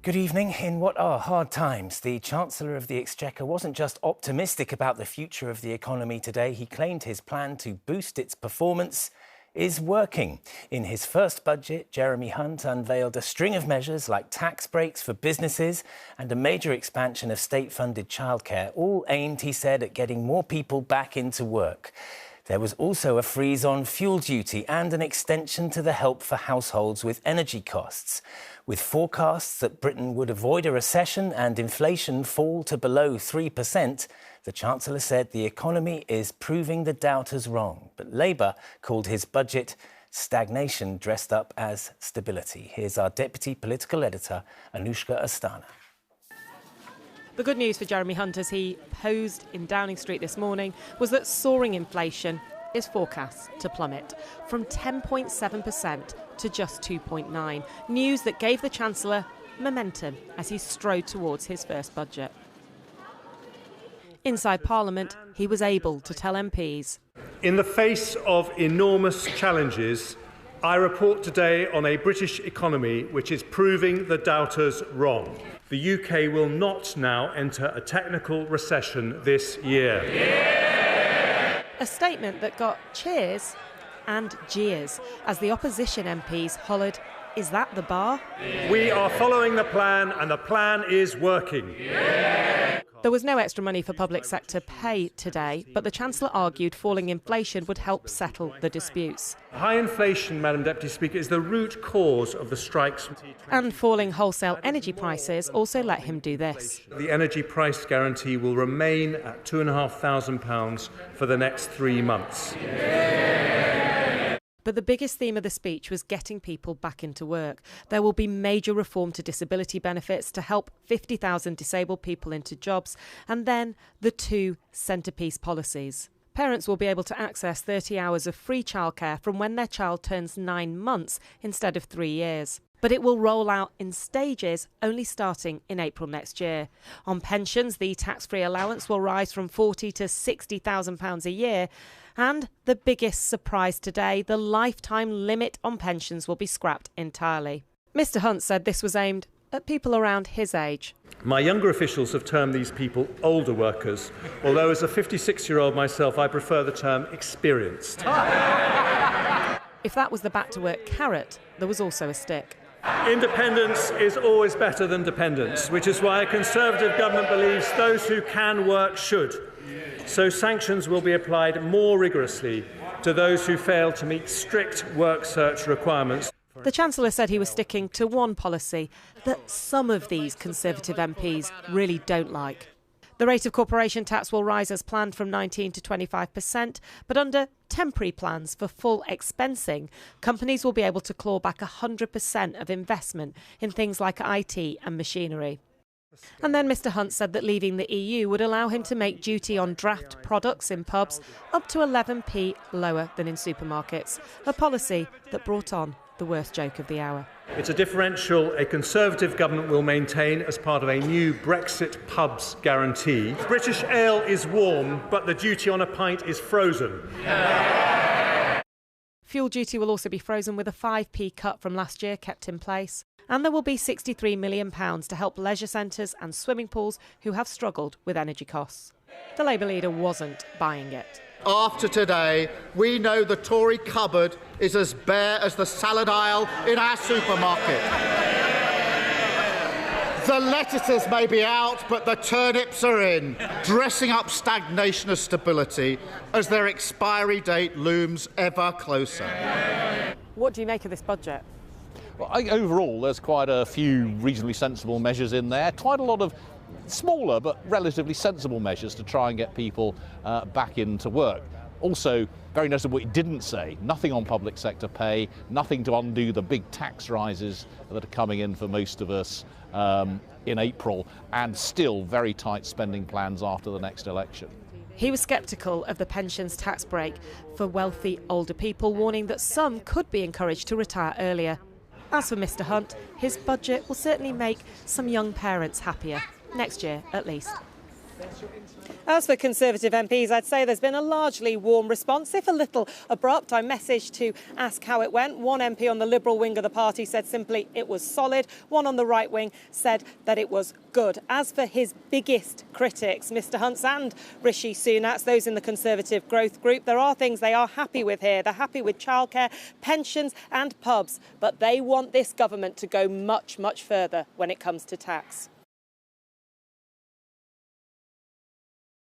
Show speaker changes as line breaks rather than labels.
Good evening. In what are hard times, the Chancellor of the Exchequer wasn't just optimistic about the future of the economy today. He claimed his plan to boost its performance is working. In his first budget, Jeremy Hunt unveiled a string of measures like tax breaks for businesses and a major expansion of state-funded childcare, all aimed, he said, at getting more people back into work. There was also a freeze on fuel duty and an extension to the help for households with energy costs. With forecasts that Britain would avoid a recession and inflation fall to below 3%, the Chancellor said the economy is proving the doubters wrong. But Labour called his budget stagnation dressed up as stability. Here's our Deputy Political Editor, Anushka Astana.
The good news for Jeremy Hunt as he posed in Downing Street this morning was that soaring inflation is forecast to plummet from 10.7% to just 2.9%. News that gave the Chancellor momentum as he strode towards his first budget. Inside Parliament, he was able to tell MPs.
In the face of enormous challenges, I report today on a British economy which is proving the doubters wrong. The UK will not now enter a technical recession this year.
Yeah! A statement that got cheers and jeers as the opposition MPs hollered, "Is that the bar?"
We are following the plan and the plan is working.
Yeah! There was no extra money for public sector pay today, but the Chancellor argued falling inflation would help settle the disputes.
High inflation, Madam Deputy Speaker, is the root cause of the strikes.
And falling wholesale energy prices also let him do this.
The energy price guarantee will remain at £2,500 for the next 3 months.
But the biggest theme of the speech was getting people back into work. There will be major reform to disability benefits to help 50,000 disabled people into jobs, and then the two centrepiece policies. Parents will be able to access 30 hours of free childcare from when their child turns 9 months instead of 3 years. But it will roll out in stages, only starting in April next year. On pensions, the tax-free allowance will rise from £40,000 to £60,000 a year. And the biggest surprise today, the lifetime limit on pensions will be scrapped entirely. Mr Hunt said this was aimed at people around his age.
My younger officials have termed these people older workers, although as a 56-year-old myself, I prefer the term experienced.
If that was the back-to-work carrot, there was also a stick.
Independence is always better than dependence, which is why a Conservative government believes those who can work should. So sanctions will be applied more rigorously to those who fail to meet strict work search requirements.
The Chancellor said he was sticking to one policy that some of these Conservative MPs really don't like. The rate of corporation tax will rise as planned from 19% to 25%, but under temporary plans for full expensing, companies will be able to claw back 100% of investment in things like IT and machinery. And then Mr Hunt said that leaving the EU would allow him to make duty on draft products in pubs up to 11p lower than in supermarkets, a policy that brought on the worst joke of the hour.
It's a differential a Conservative government will maintain as part of a new Brexit pubs guarantee. British ale is warm, but the duty on a pint is frozen.
Fuel duty will also be frozen with a 5p cut from last year kept in place. And there will be £63 million to help leisure centres and swimming pools who have struggled with energy costs. The Labour leader wasn't buying it.
After today, we know the Tory cupboard is as bare as the salad aisle in our supermarket. The lettuces may be out, but the turnips are in, dressing up stagnation as stability as their expiry date looms ever closer.
What do you make of this budget?
Well, overall, there's quite a few reasonably sensible measures in there. Quite a lot of smaller but relatively sensible measures to try and get people back into work. Also, very noticeable, it didn't say nothing on public sector pay, nothing to undo the big tax rises that are coming in for most of us in April, and still very tight spending plans after the next election.
He was sceptical of the pensions tax break for wealthy older people, warning that some could be encouraged to retire earlier. As for Mr Hunt, his budget will certainly make some young parents happier, next year at least. As for Conservative MPs, I'd say there's been a largely warm response, if a little abrupt. I messaged to ask how it went. One MP on the Liberal wing of the party said simply it was solid. One on the right wing said that it was good. As for his biggest critics, Mr Hunt's and Rishi Sunak's, those in the Conservative growth group, there are things they are happy with here. They're happy with childcare, pensions and pubs, but they want this government to go much, much further when it comes to tax.